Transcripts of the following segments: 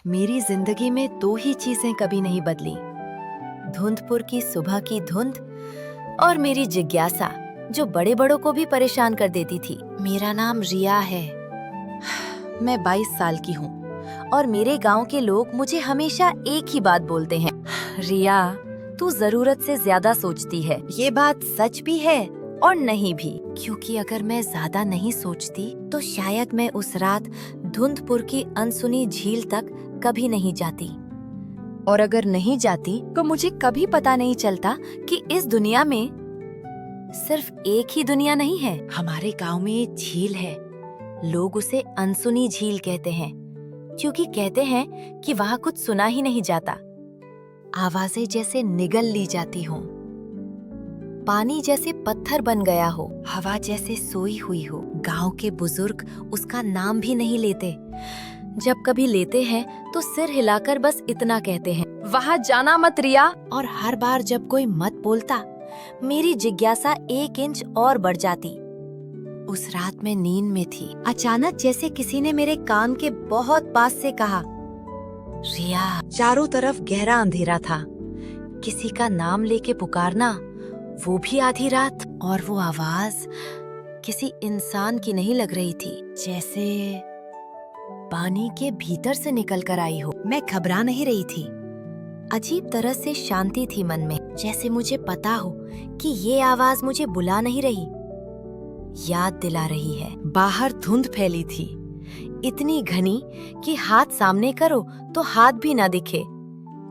मेरी जिंदगी में दो ही चीजें कभी नहीं बदली, धुंधपुर की सुबह की धुंध और मेरी जिज्ञासा जो बड़े बड़ों को भी परेशान कर देती थी। मेरा नाम रिया है। मैं 22 साल की हूँ और मेरे गांव के लोग मुझे हमेशा एक ही बात बोलते हैं, रिया तू जरूरत से ज्यादा सोचती है। ये बात सच भी है और नहीं भी, क्योंकि अगर मैं ज्यादा नहीं सोचती तो शायद मैं उस रात धुंधपुर की अनसुनी झील तक कभी नहीं जाती, और अगर नहीं जाती तो मुझे कभी पता नहीं चलता कि इस दुनिया में सिर्फ एक ही दुनिया नहीं है। हमारे गांव में एक झील है, लोग उसे अनसुनी झील कहते हैं, क्योंकि कहते हैं कि वहाँ कुछ सुना ही नहीं जाता, आवाजें जैसे निगल ली जाती हों, पानी जैसे पत्थर बन गया हो, हवा जैसे सोई हुई हो। गांव के बुजुर्ग उसका नाम भी नहीं लेते, जब कभी लेते हैं तो सिर हिलाकर बस इतना कहते हैं, वहाँ जाना मत रिया। और हर बार जब कोई मत बोलता, मेरी जिज्ञासा 1 इंच और बढ़ जाती। उस रात मैं नींद में थी, अचानक जैसे किसी ने मेरे कान के बहुत पास से कहा, रिया। चारों तरफ गहरा अंधेरा था, किसी का नाम लेके पुकारना, वो भी आधी रात। और वो आवाज किसी इंसान की नहीं लग रही थी, जैसे पानी के भीतर से निकल कर आई हो। मैं घबरा नहीं रही थी, अजीब तरह से शांति थी मन में, जैसे मुझे पता हो कि ये आवाज मुझे बुला नहीं रही, याद दिला रही है। बाहर धुंध फैली थी, इतनी घनी कि हाथ सामने करो तो हाथ भी ना दिखे,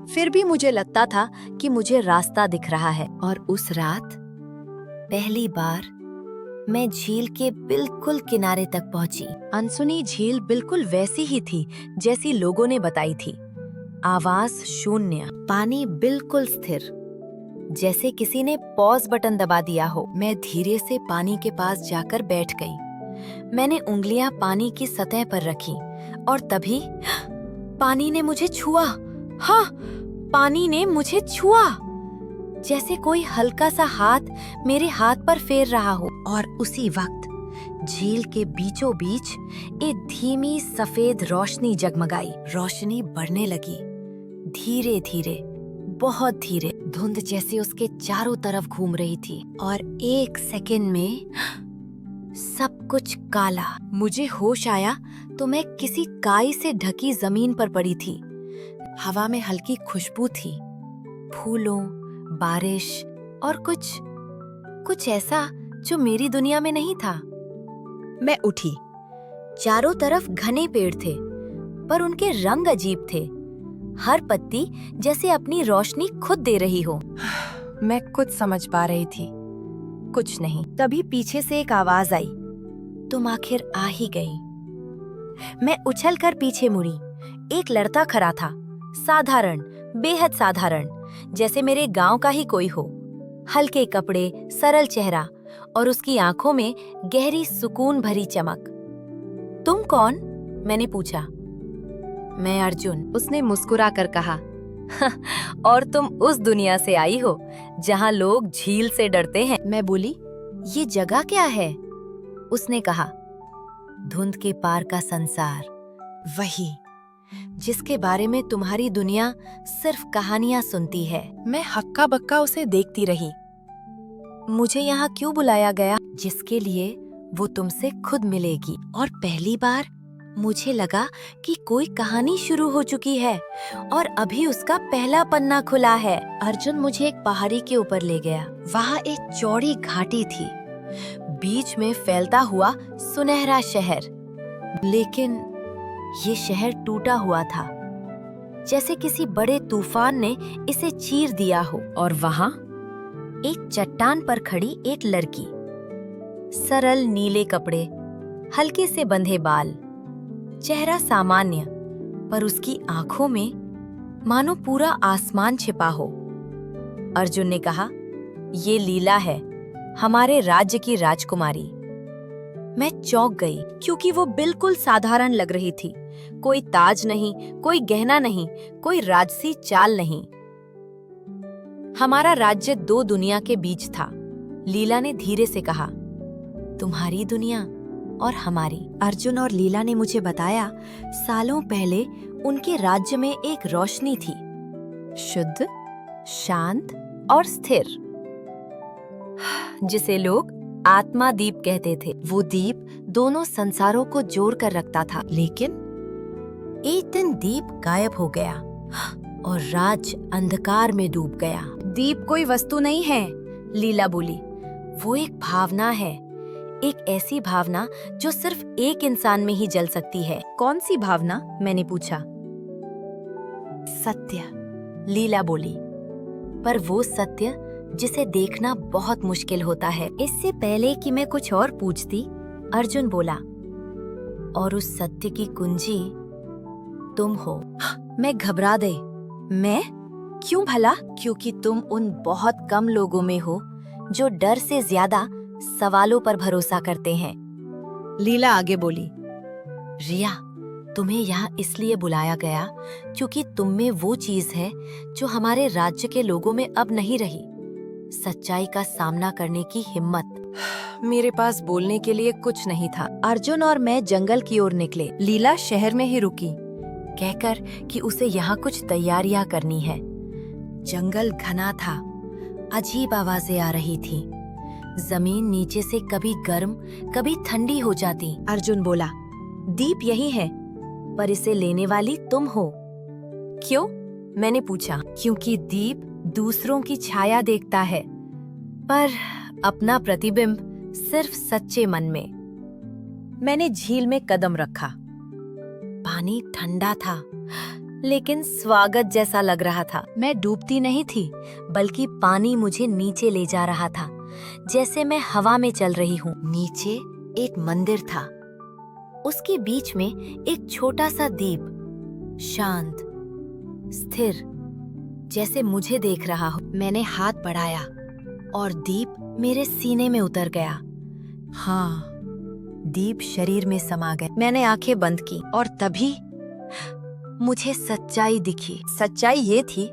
फिर भी मुझे लगता था कि मुझे रास्ता दिख रहा है। और उस रात पहली बार मैं झील के बिल्कुल किनारे तक पहुंची। अनसुनी झील बिल्कुल वैसी ही थी जैसी लोगों ने बताई थी, आवाज शून्य, पानी बिल्कुल स्थिर, जैसे किसी ने पॉज बटन दबा दिया हो। मैं धीरे से पानी के पास जाकर बैठ गई। मैंने उंगलियां पानी की सतह पर रखी और तभी पानी ने मुझे छुआ। हाँ, पानी ने मुझे छुआ, जैसे कोई हल्का सा हाथ मेरे हाथ पर फेर रहा हो। और उसी वक्त झील के बीचों बीच एक धीमी सफेद रोशनी जगमगाई। रोशनी बढ़ने लगी, धीरे धीरे, बहुत धीरे, धुंध जैसे उसके चारों तरफ घूम रही थी, और 1 सेकंड में सब कुछ काला। मुझे होश आया तो मैं किसी काई से ढकी जमीन पर पड़ी थी। हवा में हल्की खुशबू थी, फूलों, बारिश और कुछ ऐसा जो मेरी दुनिया में नहीं था। मैं उठी, चारों तरफ घने पेड़ थे, पर उनके रंग अजीब थे, हर पत्ती जैसे अपनी रोशनी खुद दे रही हो। मैं कुछ समझ पा रही थी, कुछ नहीं। तभी पीछे से एक आवाज आई, तुम आखिर आ ही गई। मैं उछलकर पीछे मुड़ी। एक लड़का खड़ा था, साधारण, बेहद साधारण, जैसे मेरे गांव का ही कोई हो। हल्के कपड़े, सरल चेहरा और उसकी आंखों में गहरी सुकून भरी चमक। तुम कौन? मैंने पूछा। मैं अर्जुन, उसने मुस्कुराकर कहा। और तुम उस दुनिया से आई हो जहां लोग झील से डरते हैं। मैं बोली, ये जगह क्या है? उसने कहा, धुंध के पार का संसार, वही जिसके बारे में तुम्हारी दुनिया सिर्फ कहानियां सुनती है। मैं हक्का बक्का उसे देखती रही। मुझे यहाँ क्यों बुलाया गया? जिसके लिए वो तुमसे खुद मिलेगी। और पहली बार मुझे लगा कि कोई कहानी शुरू हो चुकी है और अभी उसका पहला पन्ना खुला है। अर्जुन मुझे एक पहाड़ी के ऊपर ले गया। वहाँ एक चौड़ी घाटी थी, बीच में फैलता हुआ सुनहरा शहर। लेकिन ये शहर टूटा हुआ था, जैसे किसी बड़े तूफान ने इसे चीर दिया हो। और वहाँ एक चट्टान पर खड़ी एक लड़की, सरल नीले कपड़े, हल्के से बंधे बाल, चेहरा सामान्य, पर उसकी आंखों में मानो पूरा आसमान छिपा हो। अर्जुन ने कहा, ये लीला है, हमारे राज्य की राजकुमारी। मैं चौंक गई, क्योंकि वो बिल्कुल साधारण लग रही थी। कोई ताज नहीं, कोई गहना नहीं, कोई राजसी चाल नहीं। हमारा राज्य 2 दुनिया के बीच था। लीला ने धीरे से कहा, तुम्हारी दुनिया और हमारी। अर्जुन और लीला ने मुझे बताया, सालों पहले उनके राज्य में एक रोशनी थी, शुद्ध, शांत और स्थिर, जिसे लोग आत्मा दीप कहते थे। वो दीप दोनों संसारों को जोड़ कर रखता था। लेकिन एक दिन दीप गायब हो गया और राज अंधकार में डूब गया। दीप कोई वस्तु नहीं है, लीला बोली। वो एक भावना है, एक ऐसी भावना जो सिर्फ एक इंसान में ही जल सकती है। कौन सी भावना? मैंने पूछा। सत्य, लीला बोली। पर वो सत्य जिसे देखना बहुत मुश्किल होता है। इससे पहले कि मैं कुछ और पूछती, अर्जुन बोला, और उस सत्य की कुंजी तुम हो। मैं घबरा गई। मैं? क्यों भला? क्योंकि तुम उन बहुत कम लोगों में हो जो डर से ज्यादा सवालों पर भरोसा करते हैं। लीला आगे बोली, रिया, तुम्हें यहाँ इसलिए बुलाया गया क्योंकि तुम में वो चीज है जो हमारे राज्य के लोगों में अब नहीं रही, सच्चाई का सामना करने की हिम्मत। मेरे पास बोलने के लिए कुछ नहीं था। अर्जुन और मैं जंगल की ओर निकले। लीला शहर में ही रुकी, कहकर कि उसे यहाँ कुछ तैयारियां करनी है। जंगल घना था, अजीब आवाजें आ रही थी। जमीन नीचे से कभी गर्म कभी ठंडी हो जाती। अर्जुन बोला, दीप यही है, पर इसे लेने वाली तुम हो। क्यों? मैंने पूछा। क्योंकि दीप दूसरों की छाया देखता है, पर अपना प्रतिबिंब सिर्फ सच्चे मन में। मैंने झील में कदम रखा। पानी ठंडा था, लेकिन स्वागत जैसा लग रहा था। मैं डूबती नहीं थी, बल्कि पानी मुझे नीचे ले जा रहा था, जैसे मैं हवा में चल रही हूँ। नीचे एक मंदिर था, उसके बीच में एक छोटा सा दीप, शांत, स्थिर, जैसे मुझे देख रहा हो। मैंने हाथ बढ़ाया और दीप मेरे सीने में उतर गया। हाँ, दीप शरीर में समा गए। मैंने आंखें बंद की और तभी मुझे सच्चाई दिखी। सच्चाई ये थी,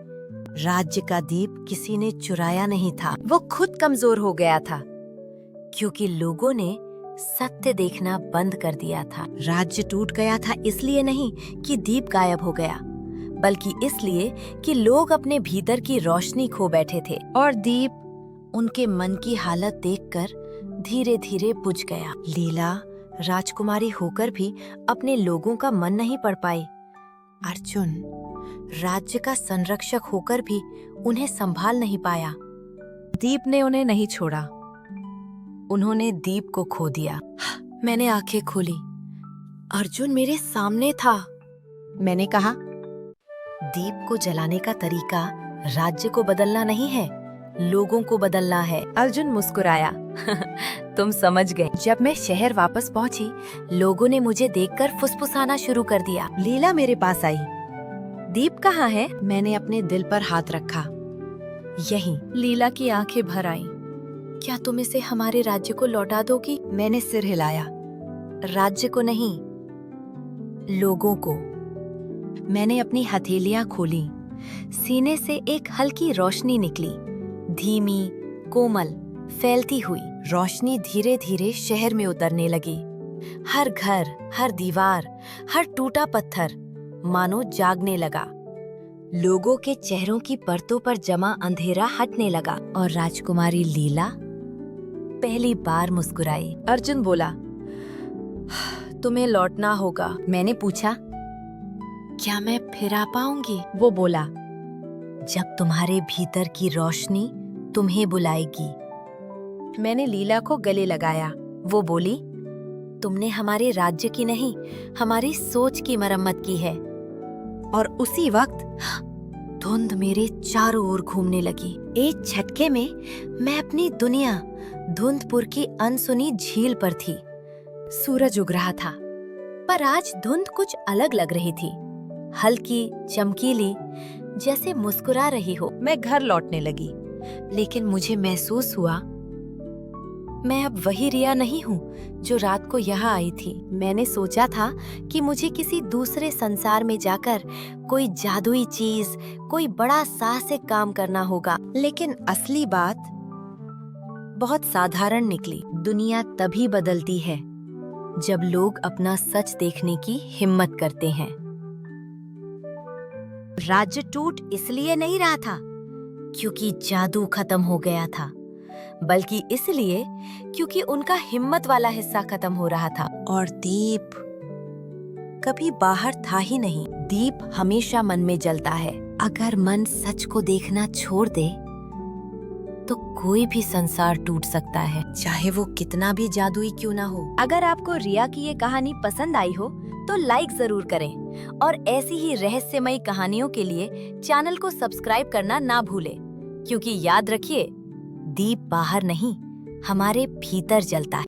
राज्य का दीप किसी ने चुराया नहीं था, वो खुद कमजोर हो गया था, क्योंकि लोगों ने सत्य देखना बंद कर दिया था। राज्य टूट गया था इसलिए नहीं कि दीप गायब हो गया, बल्कि इसलिए कि लोग अपने भीतर की रोशनी खो बैठे थे, और दीप उनके मन की हालत देखकर धीरे धीरे बुझ गया। लीला राजकुमारी होकर भी अपने लोगों का मन नहीं पढ़ पाई। अर्जुन राज्य का संरक्षक होकर भी उन्हें संभाल नहीं पाया। दीप ने उन्हें नहीं छोड़ा, उन्होंने दीप को खो दिया। मैंने आंखें खोली, अर्जुन मेरे सामने था। मैंने कहा, दीप को जलाने का तरीका राज्य को बदलना नहीं है, लोगों को बदलना है। अर्जुन मुस्कुराया। तुम समझ गए। जब मैं शहर वापस पहुंची, लोगों ने मुझे देखकर फुसफुसाना शुरू कर दिया। लीला मेरे पास आई। दीप कहाँ है? मैंने अपने दिल पर हाथ रखा। यहीं। लीला की आंखें भर आईं। क्या तुम इसे हमारे राज्य को लौटा दोगी? मैंने सिर हिलाया। राज्य को नहीं, लोगों को। मैंने अपनी हथेलियां खोली। सीने से एक हल्की रोशनी निकली, धीमी, कोमल, फैलती हुई। रोशनी धीरे धीरे शहर में उतरने लगी। हर घर, हर दीवार, हर टूटा पत्थर मानो जागने लगा। लोगों के चेहरों की परतों पर जमा अंधेरा हटने लगा, और राजकुमारी लीला पहली बार मुस्कुराई। अर्जुन बोला, तुम्हें लौटना होगा। मैंने पूछा, क्या मैं फिर आ पाऊंगी? वो बोला, जब तुम्हारे भीतर की रोशनी तुम्हें बुलाएगी। मैंने लीला को गले लगाया। वो बोली, तुमने हमारे राज्य की नहीं, हमारी सोच की मरम्मत की है। और उसी वक्त धुंध मेरे चारों ओर घूमने लगी। एक झटके में मैं अपनी दुनिया धुंधपुर की अनसुनी झील पर थी। सूरज उग रहा था, पर आज धुंध कुछ अलग लग रही थी, हल्की, चमकीली, जैसे मुस्कुरा रही हो। मैं घर लौटने लगी, लेकिन मुझे महसूस हुआ मैं अब वही रिया नहीं हूँ जो रात को यहाँ आई थी। मैंने सोचा था कि मुझे किसी दूसरे संसार में जाकर कोई जादुई चीज, कोई बड़ा साहसिक काम करना होगा, लेकिन असली बात बहुत साधारण निकली। दुनिया तभी बदलती है जब लोग अपना सच देखने की हिम्मत करते हैं। राज्य टूट इसलिए नहीं रहा था क्योंकि जादू खत्म हो गया था, बल्कि इसलिए क्योंकि उनका हिम्मत वाला हिस्सा खत्म हो रहा था। और दीप कभी बाहर था ही नहीं। दीप हमेशा मन में जलता है। अगर मन सच को देखना छोड़ दे तो कोई भी संसार टूट सकता है, चाहे वो कितना भी जादुई क्यों ना हो। अगर आपको रिया की ये कहानी पसंद आई हो तो लाइक जरूर करें और ऐसी ही रहस्यमयी कहानियों के लिए चैनल को सब्सक्राइब करना ना भूलें, क्योंकि याद रखिए, दीप बाहर नहीं, हमारे भीतर जलता है।